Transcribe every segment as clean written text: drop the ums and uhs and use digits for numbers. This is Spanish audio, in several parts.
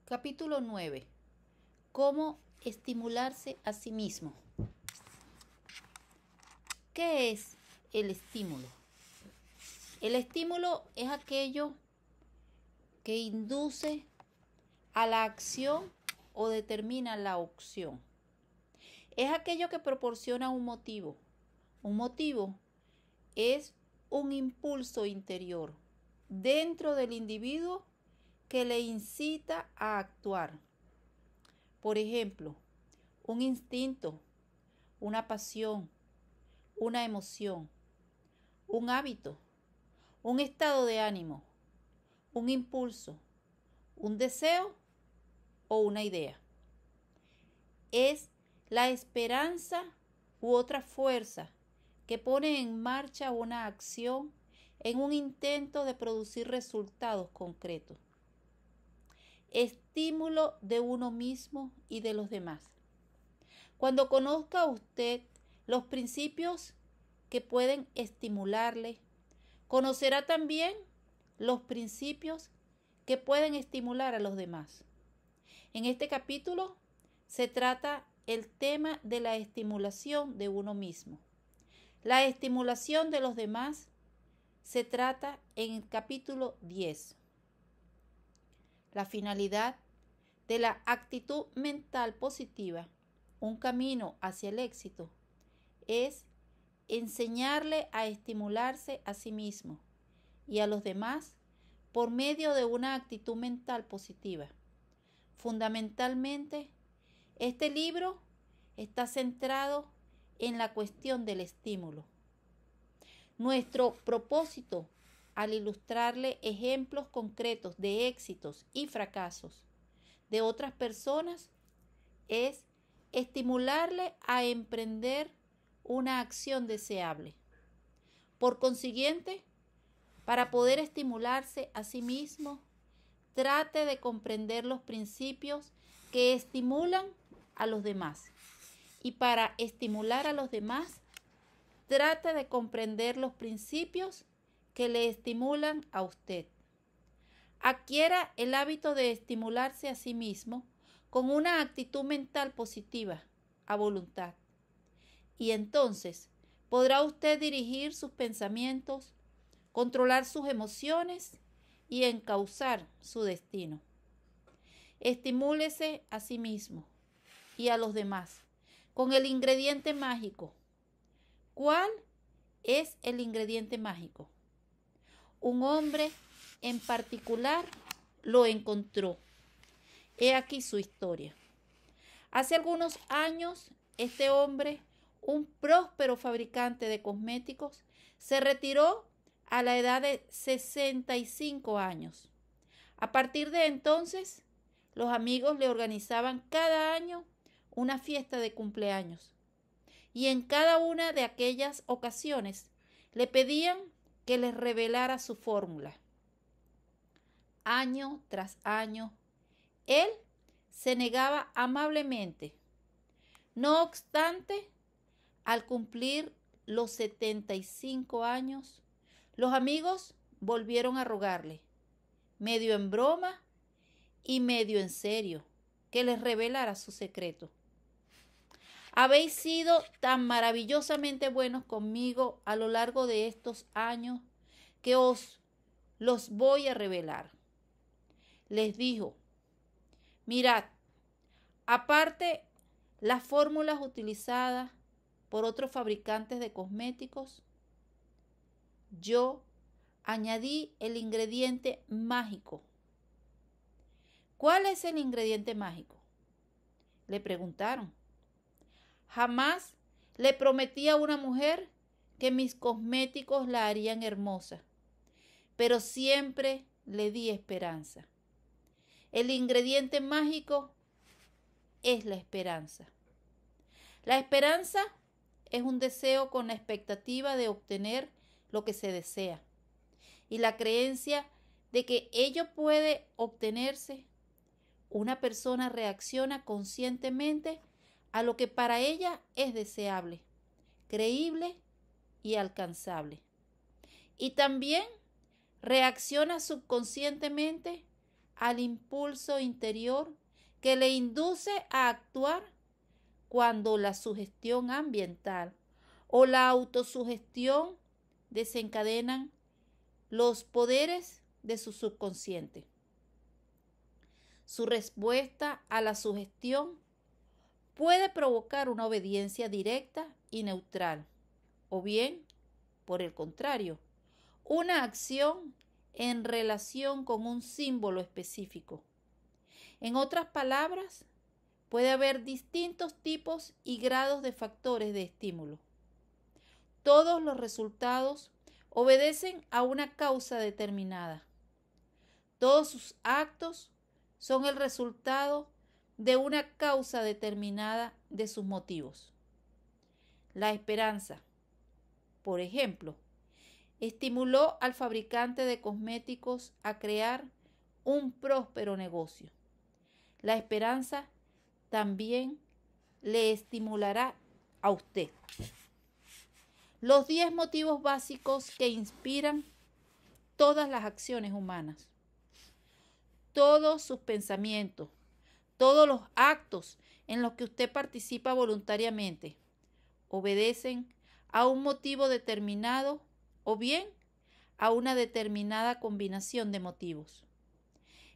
Capítulo 9. ¿Cómo estimularse a sí mismo? ¿Qué es el estímulo? El estímulo es aquello que induce a la acción o determina la opción. Es aquello que proporciona un motivo. Un motivo es un impulso interior dentro del individuo que le incita a actuar. Por ejemplo, un instinto, una pasión, una emoción, un hábito, un estado de ánimo, un impulso, un deseo o una idea. Es la esperanza u otra fuerza que pone en marcha una acción en un intento de producir resultados concretos. Estímulo de uno mismo y de los demás. Cuando conozca usted los principios que pueden estimularle, conocerá también los principios que pueden estimular a los demás. En este capítulo se trata el tema de la estimulación de uno mismo. La estimulación de los demás se trata en el capítulo 10. La finalidad de la actitud mental positiva, un camino hacia el éxito, es enseñarle a estimularse a sí mismo y a los demás por medio de una actitud mental positiva. Fundamentalmente, este libro está centrado en la cuestión del estímulo. Nuestro propósito, al ilustrarle ejemplos concretos de éxitos y fracasos de otras personas, es estimularle a emprender una acción deseable. Por consiguiente, para poder estimularse a sí mismo, trate de comprender los principios que estimulan a los demás. Y para estimular a los demás, trate de comprender los principios que le estimulan a usted. Adquiera el hábito de estimularse a sí mismo con una actitud mental positiva, a voluntad. Y entonces podrá usted dirigir sus pensamientos, controlar sus emociones y encauzar su destino. Estimúlese a sí mismo y a los demás con el ingrediente mágico. ¿Cuál es el ingrediente mágico? Un hombre en particular lo encontró. He aquí su historia. Hace algunos años, este hombre, un próspero fabricante de cosméticos, se retiró a la edad de 65 años. A partir de entonces, los amigos le organizaban cada año una fiesta de cumpleaños. Y en cada una de aquellas ocasiones le pedían que les revelara su fórmula. Año tras año, él se negaba amablemente. No obstante, al cumplir los 75 años, los amigos volvieron a rogarle, medio en broma y medio en serio, que les revelara su secreto. Habéis sido tan maravillosamente buenos conmigo a lo largo de estos años que os los voy a revelar. Les dijo, mirad, aparte las fórmulas utilizadas por otros fabricantes de cosméticos, yo añadí el ingrediente mágico. ¿Cuál es el ingrediente mágico?, le preguntaron. Jamás le prometí a una mujer que mis cosméticos la harían hermosa, pero siempre le di esperanza. El ingrediente mágico es la esperanza. La esperanza es un deseo con la expectativa de obtener lo que se desea y la creencia de que ello puede obtenerse. Una persona reacciona conscientemente a lo que para ella es deseable, creíble y alcanzable. Y también reacciona subconscientemente al impulso interior que le induce a actuar cuando la sugestión ambiental o la autosugestión desencadenan los poderes de su subconsciente. Su respuesta a la sugestión puede provocar una obediencia directa y neutral, o bien, por el contrario, una acción en relación con un símbolo específico. En otras palabras, puede haber distintos tipos y grados de factores de estímulo. Todos los resultados obedecen a una causa determinada. Todos sus actos son el resultado de una causa determinada de sus motivos. La esperanza, por ejemplo, estimuló al fabricante de cosméticos a crear un próspero negocio. La esperanza también le estimulará a usted. Los 10 motivos básicos que inspiran todas las acciones humanas. Todos sus pensamientos, todos los actos en los que usted participa voluntariamente obedecen a un motivo determinado o bien a una determinada combinación de motivos.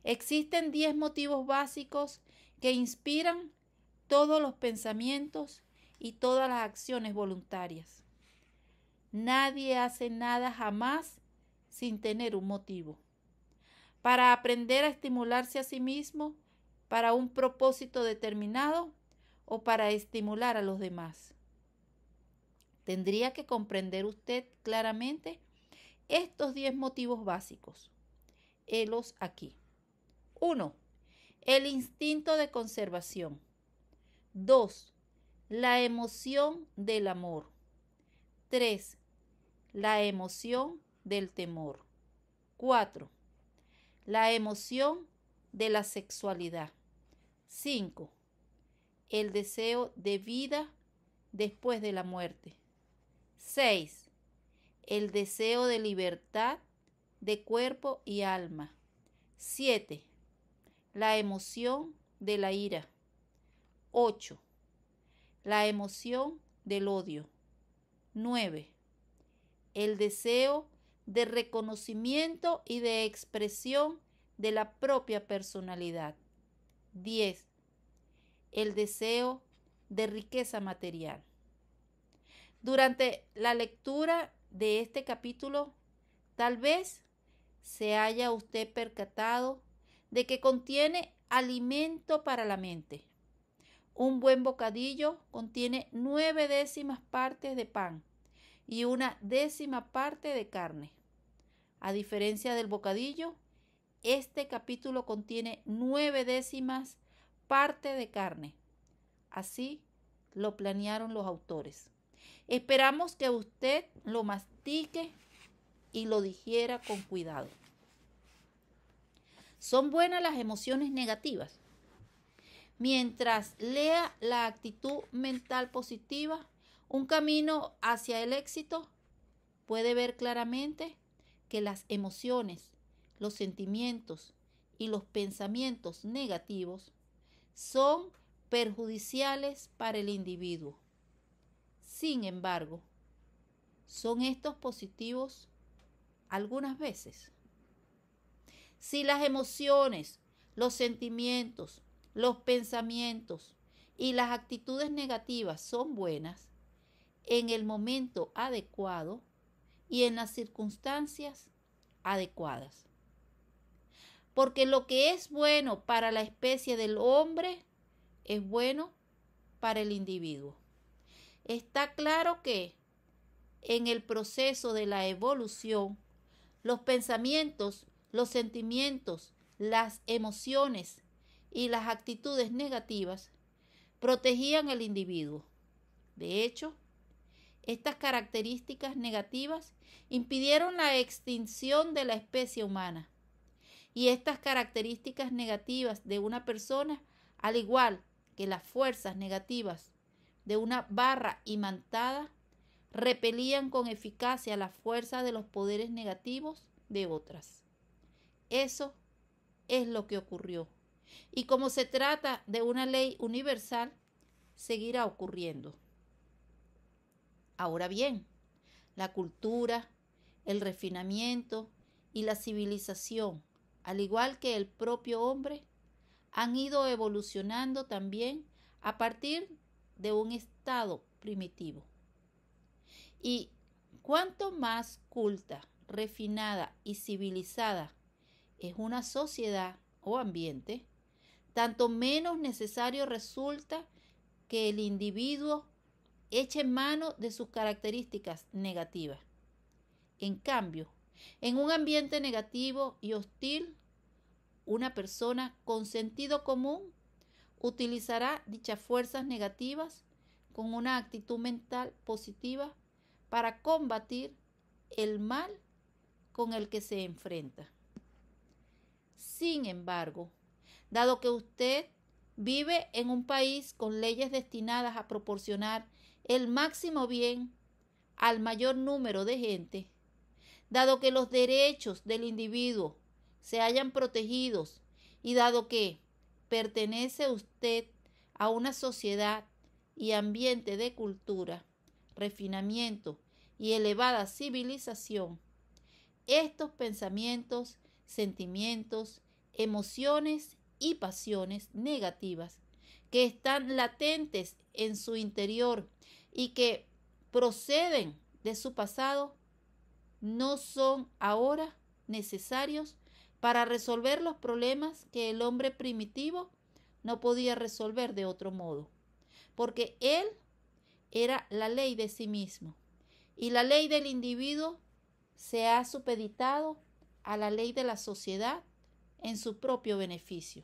Existen 10 motivos básicos que inspiran todos los pensamientos y todas las acciones voluntarias. Nadie hace nada jamás sin tener un motivo. Para aprender a estimularse a sí mismo, para un propósito determinado o para estimular a los demás. Tendría que comprender usted claramente estos 10 motivos básicos. Helos aquí. 1. El instinto de conservación. 2. La emoción del amor. 3. La emoción del temor. 4. La emoción de la sexualidad. 5. El deseo de vida después de la muerte. 6. El deseo de libertad de cuerpo y alma. 7. La emoción de la ira. 8. La emoción del odio. 9. El deseo de reconocimiento y de expresión de la propia personalidad. 10. El deseo de riqueza material. Durante la lectura de este capítulo, tal vez se haya usted percatado de que contiene alimento para la mente. Un buen bocadillo contiene 9/10 partes de pan y 1/10 parte de carne. A diferencia del bocadillo, este capítulo contiene 9/10 parte de carne. Así lo planearon los autores. Esperamos que usted lo mastique y lo digiera con cuidado. ¿Son buenas las emociones negativas? Mientras lea la actitud mental positiva, un camino hacia el éxito, puede ver claramente que las emociones, los sentimientos y los pensamientos negativos son perjudiciales para el individuo. Sin embargo, ¿son estos positivos algunas veces? Si las emociones, los sentimientos, los pensamientos y las actitudes negativas son buenas, en el momento adecuado y en las circunstancias adecuadas. Porque lo que es bueno para la especie del hombre es bueno para el individuo. Está claro que en el proceso de la evolución, los pensamientos, los sentimientos, las emociones y las actitudes negativas protegían al individuo. De hecho, estas características negativas impidieron la extinción de la especie humana. Y estas características negativas de una persona, al igual que las fuerzas negativas de una barra imantada, repelían con eficacia la fuerza de los poderes negativos de otras. Eso es lo que ocurrió. Y como se trata de una ley universal, seguirá ocurriendo. Ahora bien, la cultura, el refinamiento y la civilización, al igual que el propio hombre, han ido evolucionando también a partir de un estado primitivo. Y cuanto más culta, refinada y civilizada es una sociedad o ambiente, tanto menos necesario resulta que el individuo eche mano de sus características negativas. En cambio, en un ambiente negativo y hostil, una persona con sentido común utilizará dichas fuerzas negativas con una actitud mental positiva para combatir el mal con el que se enfrenta. Sin embargo, dado que usted vive en un país con leyes destinadas a proporcionar el máximo bien al mayor número de gente, dado que los derechos del individuo se hayan protegidos y dado que pertenece usted a una sociedad y ambiente de cultura, refinamiento y elevada civilización, estos pensamientos, sentimientos, emociones y pasiones negativas que están latentes en su interior y que proceden de su pasado, no son ahora necesarios para resolver los problemas que el hombre primitivo no podía resolver de otro modo, porque él era la ley de sí mismo y la ley del individuo se ha supeditado a la ley de la sociedad en su propio beneficio.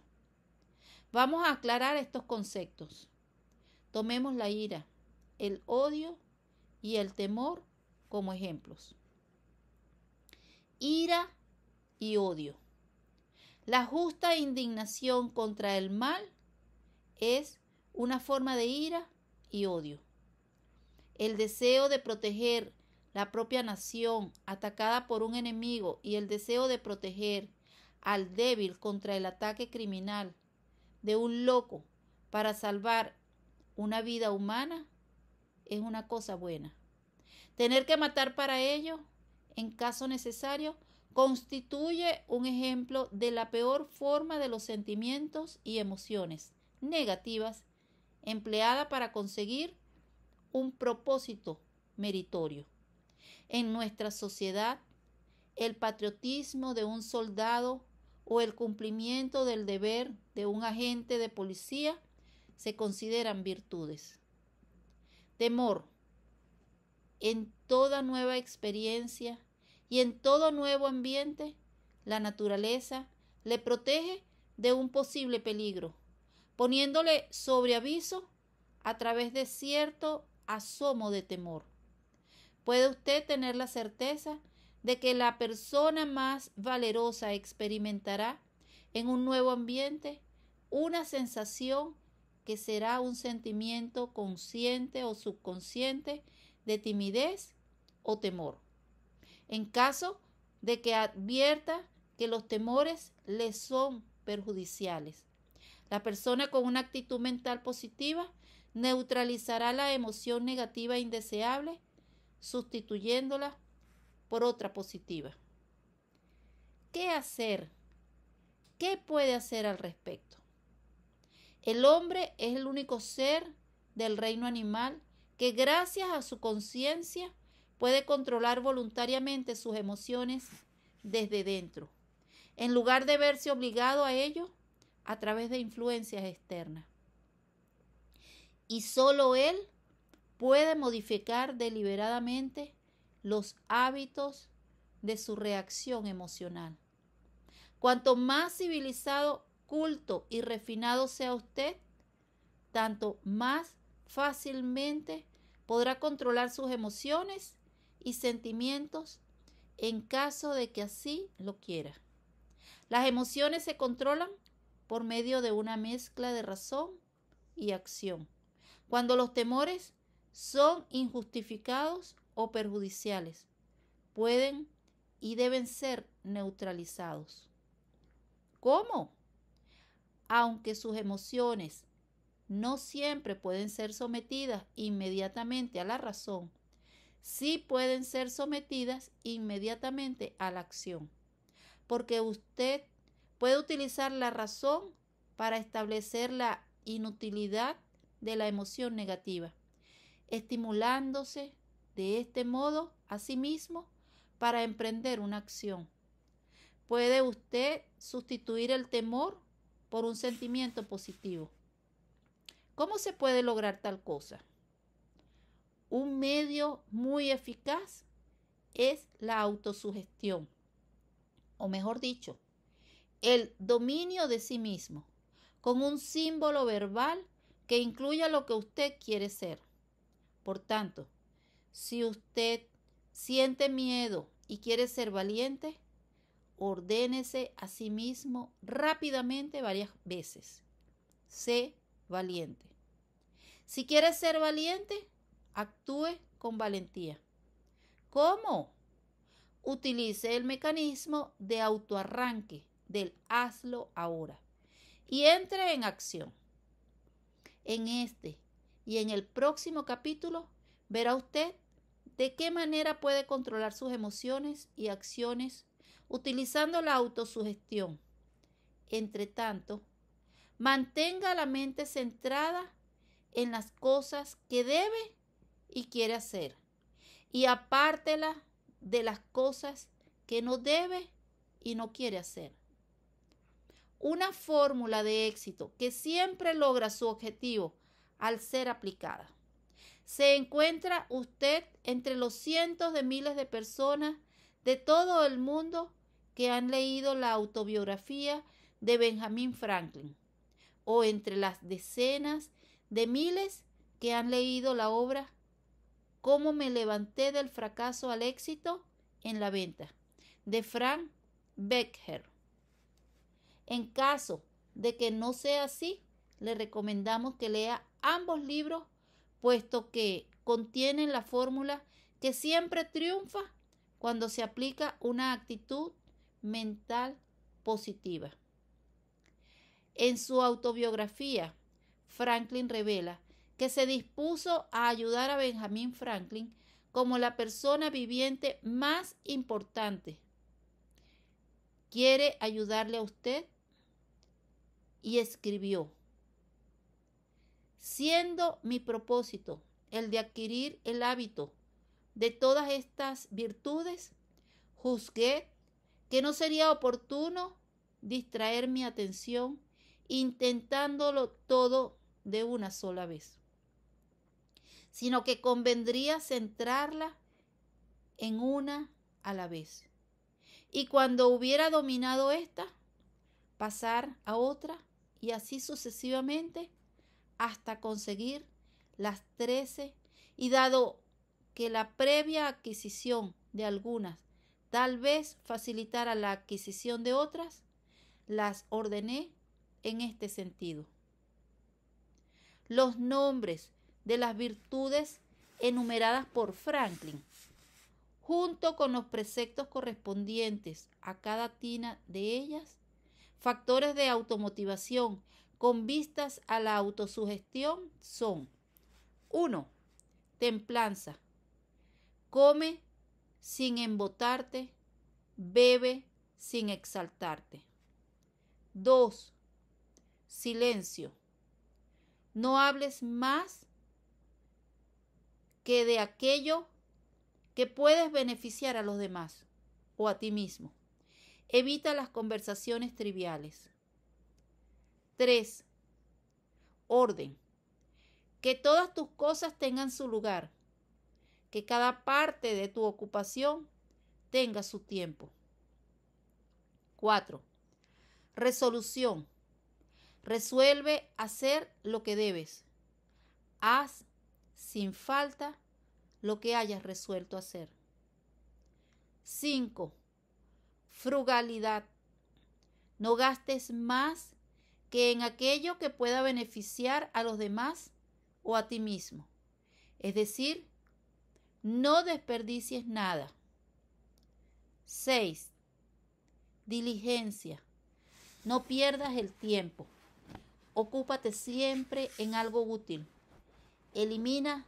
Vamos a aclarar estos conceptos. Tomemos la ira, el odio y el temor como ejemplos. Ira y odio. La justa indignación contra el mal es una forma de ira y odio. El deseo de proteger la propia nación atacada por un enemigo y el deseo de proteger al débil contra el ataque criminal de un loco para salvar una vida humana es una cosa buena. Tener que matar para ello, en caso necesario, constituye un ejemplo de la peor forma de los sentimientos y emociones negativas empleada para conseguir un propósito meritorio. En nuestra sociedad, el patriotismo de un soldado o el cumplimiento del deber de un agente de policía se consideran virtudes. Temor. En toda nueva experiencia y en todo nuevo ambiente, la naturaleza le protege de un posible peligro, poniéndole sobre aviso a través de cierto asomo de temor. Puede usted tener la certeza de que la persona más valerosa experimentará en un nuevo ambiente una sensación que será un sentimiento consciente o subconsciente de timidez o temor. En caso de que advierta que los temores le son perjudiciales, la persona con una actitud mental positiva neutralizará la emoción negativa e indeseable, sustituyéndola por otra positiva. ¿Qué hacer? ¿Qué puede hacer al respecto? El hombre es el único ser del reino animal que gracias a su conciencia puede controlar voluntariamente sus emociones desde dentro, en lugar de verse obligado a ello a través de influencias externas. Y solo él puede modificar deliberadamente los hábitos de su reacción emocional. Cuanto más civilizado, culto y refinado sea usted, tanto más fácilmente podrá controlar sus emociones y sentimientos en caso de que así lo quiera. Las emociones se controlan por medio de una mezcla de razón y acción, cuando los temores son injustificados o perjudiciales, pueden y deben ser neutralizados. ¿Cómo? Aunque sus emociones no siempre pueden ser sometidas inmediatamente a la razón, sí pueden ser sometidas inmediatamente a la acción, porque usted puede utilizar la razón para establecer la inutilidad de la emoción negativa, estimulándose de este modo a sí mismo para emprender una acción. Puede usted sustituir el temor por un sentimiento positivo. ¿Cómo se puede lograr tal cosa? Un medio muy eficaz es la autosugestión, o mejor dicho, el dominio de sí mismo, con un símbolo verbal que incluya lo que usted quiere ser. Por tanto, si usted siente miedo y quiere ser valiente, ordénese a sí mismo rápidamente varias veces. Sé valiente. Si quiere ser valiente, actúe con valentía. ¿Cómo? Utilice el mecanismo de autoarranque del hazlo ahora y entre en acción. En este y en el próximo capítulo verá usted de qué manera puede controlar sus emociones y acciones utilizando la autosugestión. Entre tanto, mantenga la mente centrada en las cosas que debe y quiere hacer y apártela de las cosas que no debe y no quiere hacer. Una fórmula de éxito que siempre logra su objetivo al ser aplicada. Se encuentra usted entre los cientos de miles de personas de todo el mundo que han leído la autobiografía de Benjamin Franklin, o entre las decenas de miles que han leído la obra Cómo me levanté del fracaso al éxito en la venta, de Frank Becker. En caso de que no sea así, le recomendamos que lea ambos libros, puesto que contienen la fórmula que siempre triunfa cuando se aplica una actitud mental positiva. En su autobiografía, Franklin revela que se dispuso a ayudar a Benjamin Franklin como la persona viviente más importante. ¿Quiere ayudarle a usted? Y escribió: siendo mi propósito el de adquirir el hábito de todas estas virtudes, juzgué que no sería oportuno distraer mi atención intentándolo todo de una sola vez, sino que convendría centrarla en una a la vez. Y cuando hubiera dominado esta, pasar a otra y así sucesivamente hasta conseguir las 13, y dado que la previa adquisición de algunas tal vez facilitara la adquisición de otras, las ordené en este sentido. Los nombres de las virtudes enumeradas por Franklin, junto con los preceptos correspondientes a cada tina de ellas, factores de automotivación con vistas a la autosugestión, son: 1. Templanza. Come sin embotarte, bebe sin exaltarte. 2. Silencio. No hables más que de aquello que puedes beneficiar a los demás o a ti mismo. Evita las conversaciones triviales. 3. Orden. Que todas tus cosas tengan su lugar. Que cada parte de tu ocupación tenga su tiempo. 4. Resolución. Resuelve hacer lo que debes. Haz sin falta lo que hayas resuelto hacer. 5. Frugalidad. No gastes más que en aquello que pueda beneficiar a los demás o a ti mismo. Es decir, no desperdicies nada. 6. Diligencia. No pierdas el tiempo. Ocúpate siempre en algo útil. Elimina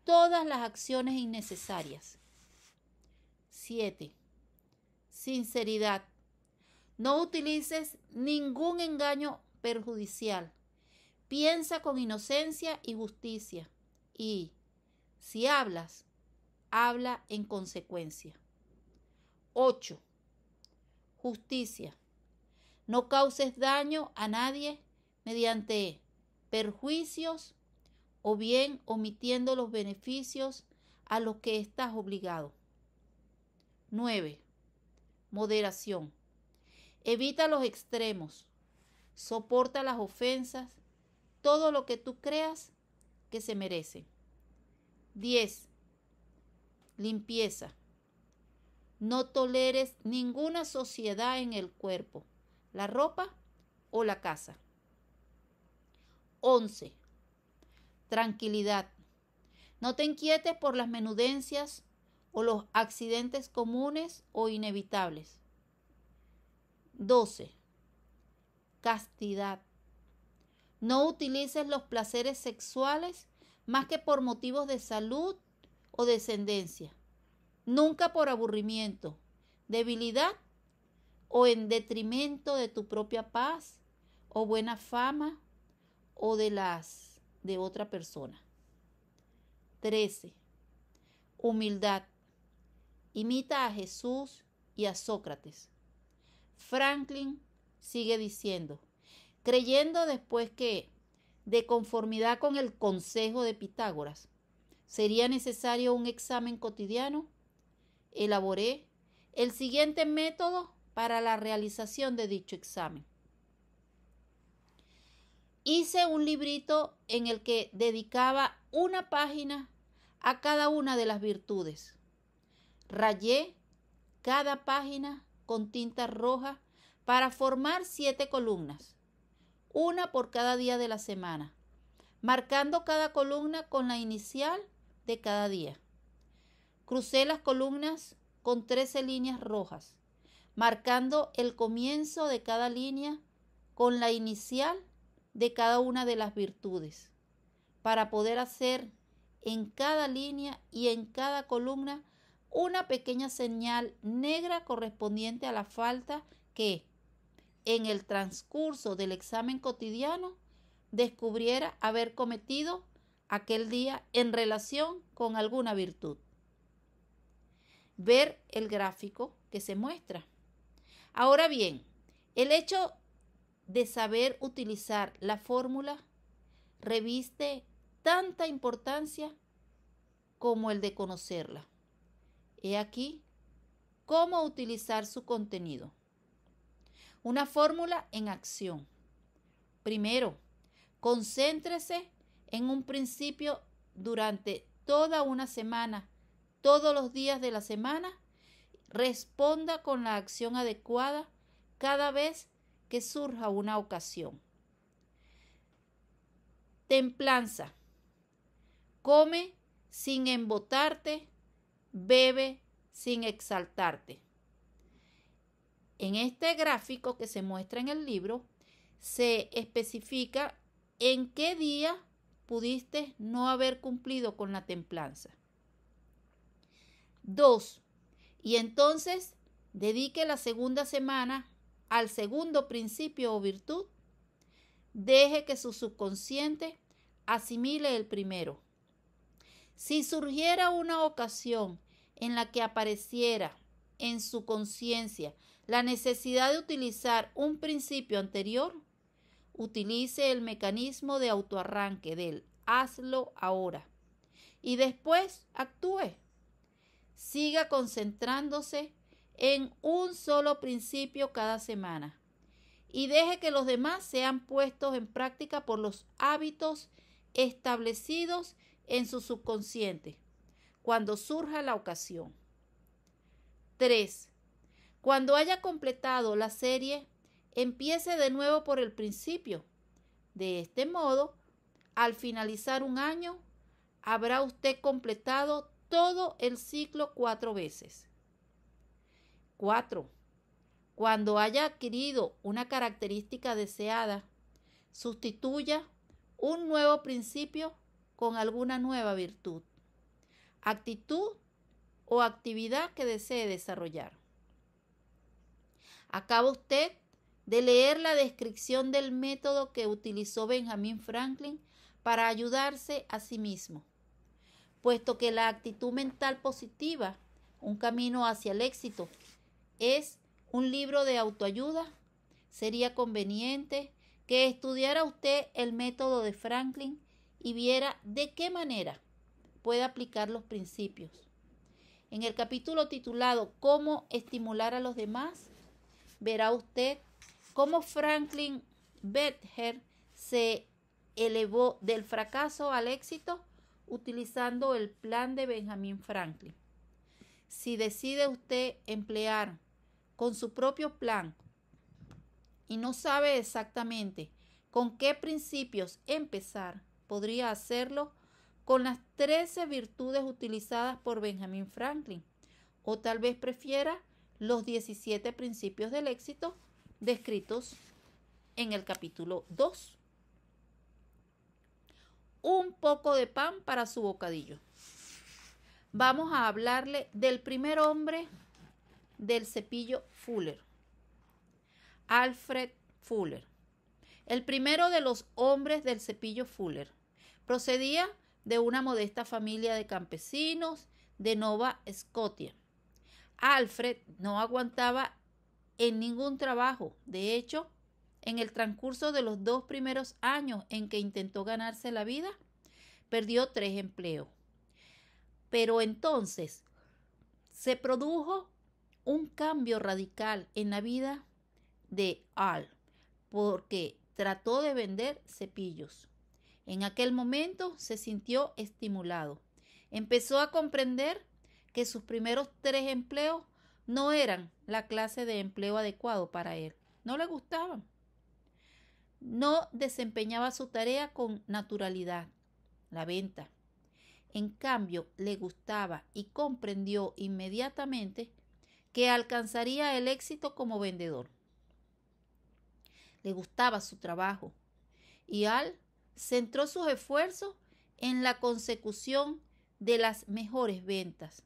todas las acciones innecesarias. 7. Sinceridad. No utilices ningún engaño perjudicial. Piensa con inocencia y justicia. Y si hablas, habla en consecuencia. 8. Justicia. No causes daño a nadie mediante perjuicios o bien omitiendo los beneficios a los que estás obligado. 9. Moderación. Evita los extremos. Soporta las ofensas, todo lo que tú creas que se merece. 10. Limpieza. No toleres ninguna suciedad en el cuerpo, la ropa o la casa. 11. Tranquilidad. No te inquietes por las menudencias o los accidentes comunes o inevitables. 12. Castidad. No utilices los placeres sexuales más que por motivos de salud o descendencia, nunca por aburrimiento, debilidad o en detrimento de tu propia paz o buena fama o de las de otra persona. 13. Humildad. Imita a Jesús y a Sócrates. Franklin sigue diciendo, creyendo después que, de conformidad con el consejo de Pitágoras, sería necesario un examen cotidiano, elaboré el siguiente método para la realización de dicho examen. Hice un librito en el que dedicaba una página a cada una de las virtudes. Rayé cada página con tinta roja para formar 7 columnas, una por cada día de la semana, marcando cada columna con la inicial de cada día. Crucé las columnas con 13 líneas rojas, marcando el comienzo de cada línea con la inicial de cada una de las virtudes, para poder hacer en cada línea y en cada columna una pequeña señal negra correspondiente a la falta que, en el transcurso del examen cotidiano, descubriera haber cometido aquel día en relación con alguna virtud. Ver el gráfico que se muestra. Ahora bien, el hecho de saber utilizar la fórmula reviste tanta importancia como el de conocerla. He aquí cómo utilizar su contenido. Una fórmula en acción. Primero, concéntrese en un principio durante toda una semana, todos los días de la semana. Responda con la acción adecuada cada vez que surja una ocasión. Templanza. Come sin embotarte, bebe sin exaltarte. En este gráfico que se muestra en el libro, se especifica en qué día pudiste no haber cumplido con la templanza. 2. Y entonces dedique la segunda semana al segundo principio o virtud. Deje que su subconsciente asimile el primero. Si surgiera una ocasión en la que apareciera en su conciencia la necesidad de utilizar un principio anterior, utilice el mecanismo de autoarranque del hazlo ahora y después actúe. Siga concentrándose en un solo principio cada semana y deje que los demás sean puestos en práctica por los hábitos establecidos en su subconsciente cuando surja la ocasión. 3. Cuando haya completado la serie, empiece de nuevo por el principio. De este modo, al finalizar un año, habrá usted completado todo el ciclo 4 veces. 4. Cuando haya adquirido una característica deseada, sustituya un nuevo principio con alguna nueva virtud, actitud o actividad que desee desarrollar. Acaba usted de leer la descripción del método que utilizó Benjamin Franklin para ayudarse a sí mismo. Puesto que la actitud mental positiva, un camino hacia el éxito, es un libro de autoayuda, sería conveniente que estudiara usted el método de Franklin y viera de qué manera puede aplicar los principios. En el capítulo titulado ¿Cómo estimular a los demás?, verá usted cómo Franklin Bettger se elevó del fracaso al éxito utilizando el plan de Benjamin Franklin. Si decide usted emplear con su propio plan y no sabe exactamente con qué principios empezar, podría hacerlo con las 13 virtudes utilizadas por Benjamin Franklin, o tal vez prefiera los 17 principios del éxito descritos en el capítulo 2. Un poco de pan para su bocadillo. Vamos a hablarle del primer hombre del cepillo Fuller, Alfred Fuller. El primero de los hombres del cepillo Fuller procedía de una modesta familia de campesinos de Nova Scotia. Alfred no aguantaba en ningún trabajo. De hecho, en el transcurso de los 2 primeros años en que intentó ganarse la vida, perdió 3 empleos. Pero entonces se produjo un cambio radical en la vida de Al, porque trató de vender cepillos. En aquel momento se sintió estimulado. Empezó a comprender que sus primeros 3 empleos no eran la clase de empleo adecuado para él. No le gustaban. No desempeñaba su tarea con naturalidad, la venta. En cambio, le gustaba y comprendió inmediatamente que alcanzaría el éxito como vendedor. Le gustaba su trabajo y Al centró sus esfuerzos en la consecución de las mejores ventas.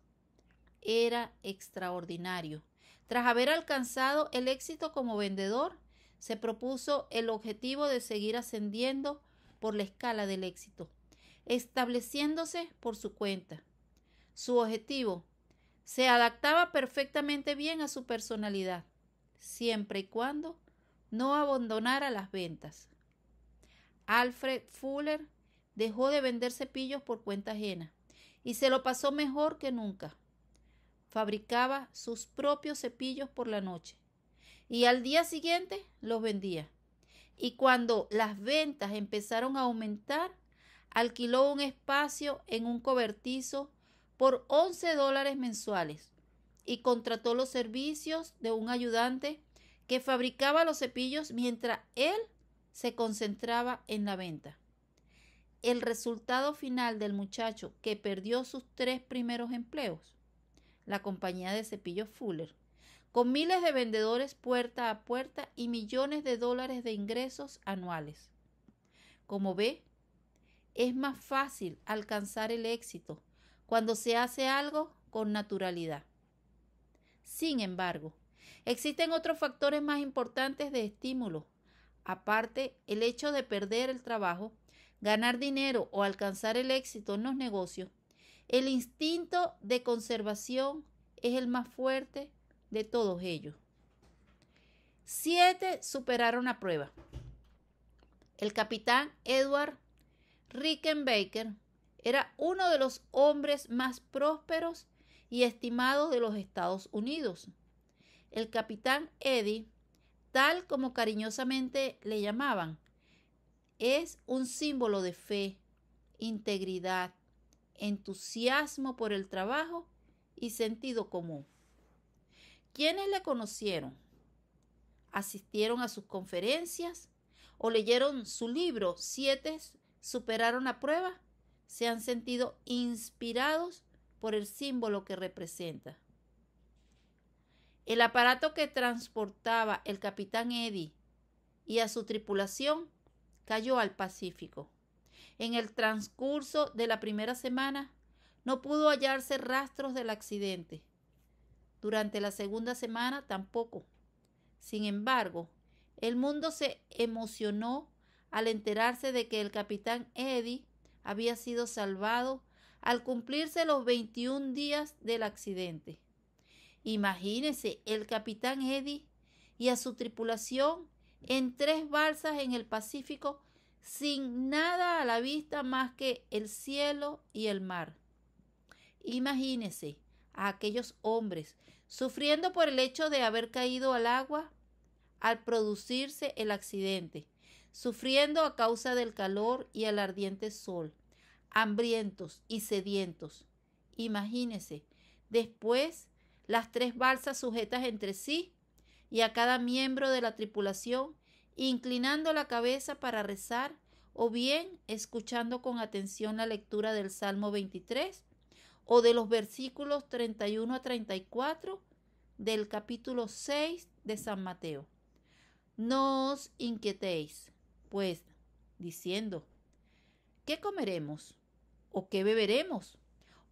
Era extraordinario. Tras haber alcanzado el éxito como vendedor, se propuso el objetivo de seguir ascendiendo por la escala del éxito, estableciéndose por su cuenta. Su objetivo se adaptaba perfectamente bien a su personalidad, siempre y cuando no abandonara las ventas. Alfred Fuller dejó de vender cepillos por cuenta ajena y se lo pasó mejor que nunca. Fabricaba sus propios cepillos por la noche y al día siguiente los vendía. Y cuando las ventas empezaron a aumentar, alquiló un espacio en un cobertizo por $11 mensuales y contrató los servicios de un ayudante que fabricaba los cepillos mientras él se concentraba en la venta. El resultado final del muchacho que perdió sus 3 primeros empleos, la compañía de cepillos Fuller, con miles de vendedores puerta a puerta y millones de dólares de ingresos anuales. Como ve, es más fácil alcanzar el éxito cuando se hace algo con naturalidad. Sin embargo, existen otros factores más importantes de estímulo. Aparte, el hecho de perder el trabajo, ganar dinero o alcanzar el éxito en los negocios, el instinto de conservación es el más fuerte de todos ellos. 7 superaron la prueba. El capitán Edward Rickenbacker era uno de los hombres más prósperos y estimados de los Estados Unidos. El capitán Eddie, tal como cariñosamente le llamaban, es un símbolo de fe, integridad, entusiasmo por el trabajo y sentido común. ¿Quiénes le conocieron? ¿Asistieron a sus conferencias o leyeron su libro 7 superaron la prueba? ¿Se han sentido inspirados por el símbolo que representa? El aparato que transportaba el capitán Eddie y a su tripulación cayó al Pacífico. En el transcurso de la primera semana no pudo hallarse rastros del accidente. Durante la segunda semana tampoco. Sin embargo, el mundo se emocionó al enterarse de que el capitán Eddie había sido salvado al cumplirse los 21 días del accidente. Imagínese el capitán Eddie y a su tripulación en 3 balsas en el Pacífico sin nada a la vista más que el cielo y el mar. Imagínese a aquellos hombres sufriendo por el hecho de haber caído al agua al producirse el accidente, sufriendo a causa del calor y el ardiente sol, hambrientos y sedientos. Imagínese después las 3 balsas sujetas entre sí y a cada miembro de la tripulación inclinando la cabeza para rezar o bien escuchando con atención la lectura del Salmo 23 o de los versículos 31 a 34 del capítulo 6 de San Mateo. No os inquietéis, pues, diciendo, ¿qué comeremos? ¿O qué beberemos?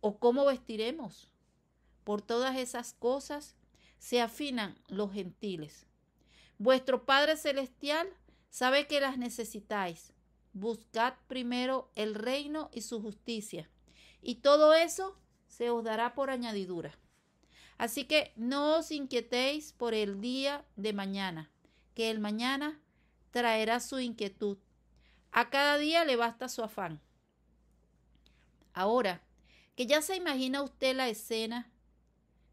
¿O cómo vestiremos? Por todas esas cosas se afinan los gentiles. Vuestro Padre Celestial sabe que las necesitáis. Buscad primero el reino y su justicia, y todo eso se os dará por añadidura. Así que no os inquietéis por el día de mañana, que el mañana traerá su inquietud. A cada día le basta su afán. Ahora que ya se imagina usted la escena,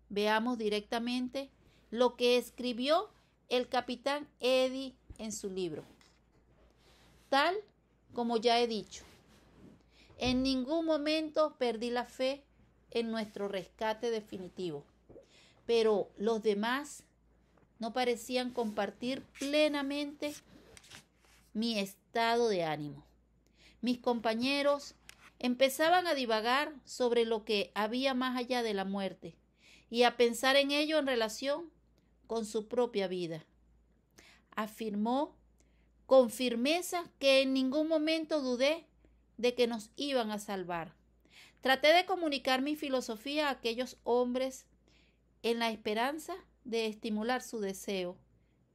veamos directamente lo que escribió el capitán Eddie en su libro. Tal como ya he dicho, en ningún momento perdí la fe en nuestro rescate definitivo, pero los demás no parecían compartir plenamente mi estado de ánimo. Mis compañeros empezaban a divagar sobre lo que había más allá de la muerte y a pensar en ello en relación con su propia vida. Afirmó con firmeza que en ningún momento dudé de que nos iban a salvar. Traté de comunicar mi filosofía a aquellos hombres en la esperanza de estimular su deseo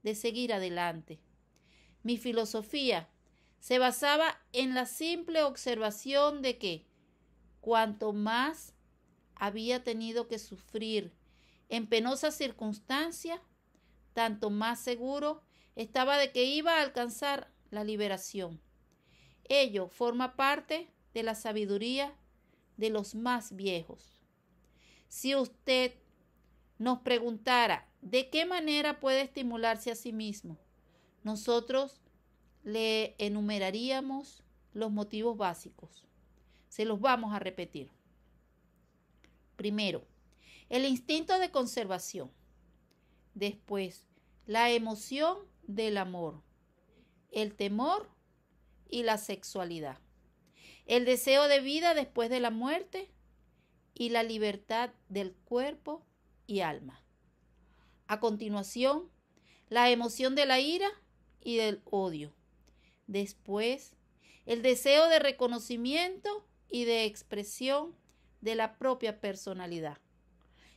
de seguir adelante. Mi filosofía se basaba en la simple observación de que cuanto más había tenido que sufrir en penosas circunstancias, tanto más seguro estaba de que iba a alcanzar la liberación. Ello forma parte de la sabiduría de los más viejos. Si usted nos preguntara de qué manera puede estimularse a sí mismo, nosotros le enumeraríamos los motivos básicos. Se los vamos a repetir. Primero, el instinto de conservación. Después, la emoción del amor, el temor y la sexualidad. El deseo de vida después de la muerte y la libertad del cuerpo y alma. A continuación, la emoción de la ira y del odio. Después, el deseo de reconocimiento y de expresión de la propia personalidad.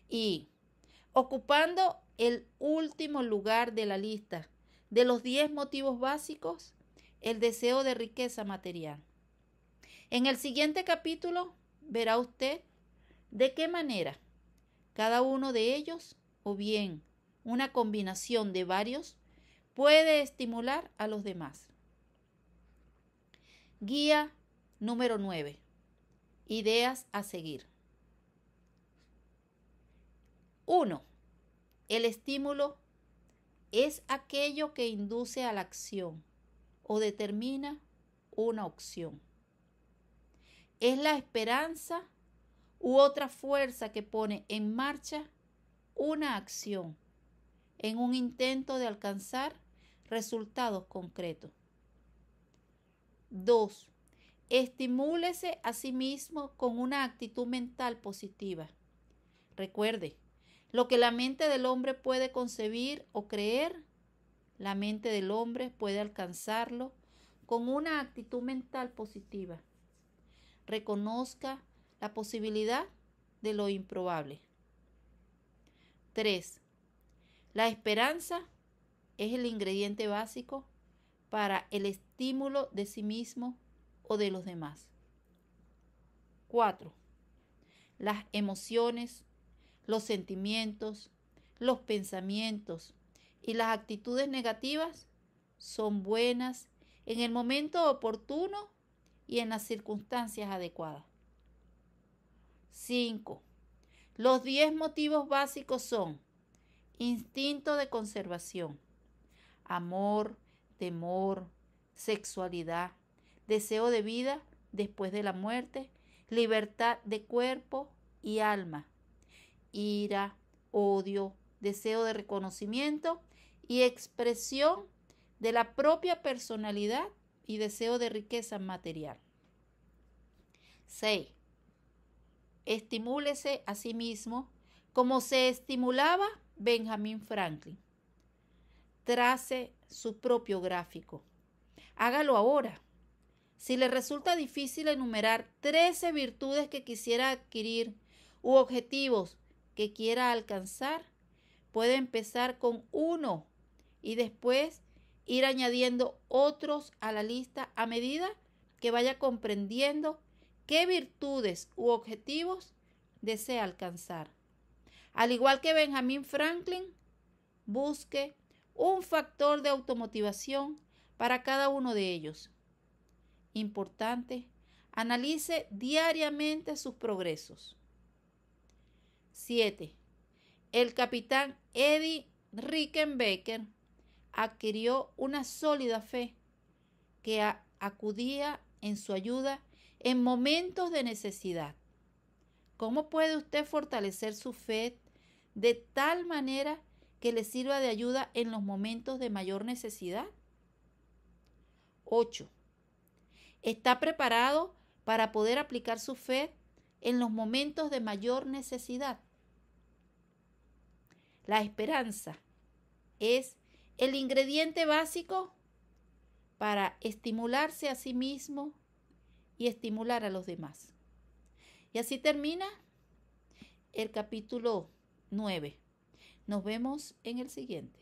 Y, ocupando el último lugar de la lista de los 10 motivos básicos, el deseo de riqueza material. En el siguiente capítulo verá usted de qué manera cada uno de ellos, o bien una combinación de varios, puede estimular a los demás. Guía número 9. Ideas a seguir. 1. El estímulo es aquello que induce a la acción o determina una opción. Es la esperanza u otra fuerza que pone en marcha una acción en un intento de alcanzar resultados concretos. 2. Estimúlese a sí mismo con una actitud mental positiva. Recuerde, Lo que la mente del hombre puede concebir o creer, la mente del hombre puede alcanzarlo con una actitud mental positiva. Reconozca la posibilidad de lo improbable. 3. La esperanza es el ingrediente básico para el estímulo de sí mismo o de los demás. 4. Las emociones, los sentimientos, los pensamientos y las actitudes negativas son buenas en el momento oportuno y en las circunstancias adecuadas. 5. Los 10 motivos básicos son instinto de conservación, amor, temor, sexualidad, deseo de vida después de la muerte, libertad de cuerpo y alma, ira, odio, deseo de reconocimiento y expresión de la propia personalidad y deseo de riqueza material. 6. Estimúlese a sí mismo como se estimulaba Benjamin Franklin. Trace su propio gráfico. Hágalo ahora. Si le resulta difícil enumerar 13 virtudes que quisiera adquirir u objetivos que quiera alcanzar, puede empezar con 1 y después ir añadiendo otros a la lista a medida que vaya comprendiendo qué virtudes u objetivos desea alcanzar. Al igual que Benjamin Franklin, busque un factor de automotivación para cada uno de ellos. Importante, analice diariamente sus progresos. 7. El capitán Eddie Rickenbacker adquirió una sólida fe que acudía en su ayuda en momentos de necesidad. ¿Cómo puede usted fortalecer su fe de tal manera que le sirva de ayuda en los momentos de mayor necesidad? 8. ¿Está preparado para poder aplicar su fe en los momentos de mayor necesidad? La esperanza es el ingrediente básico para estimularse a sí mismo y estimular a los demás. Y así termina el capítulo 9. Nos vemos en el siguiente.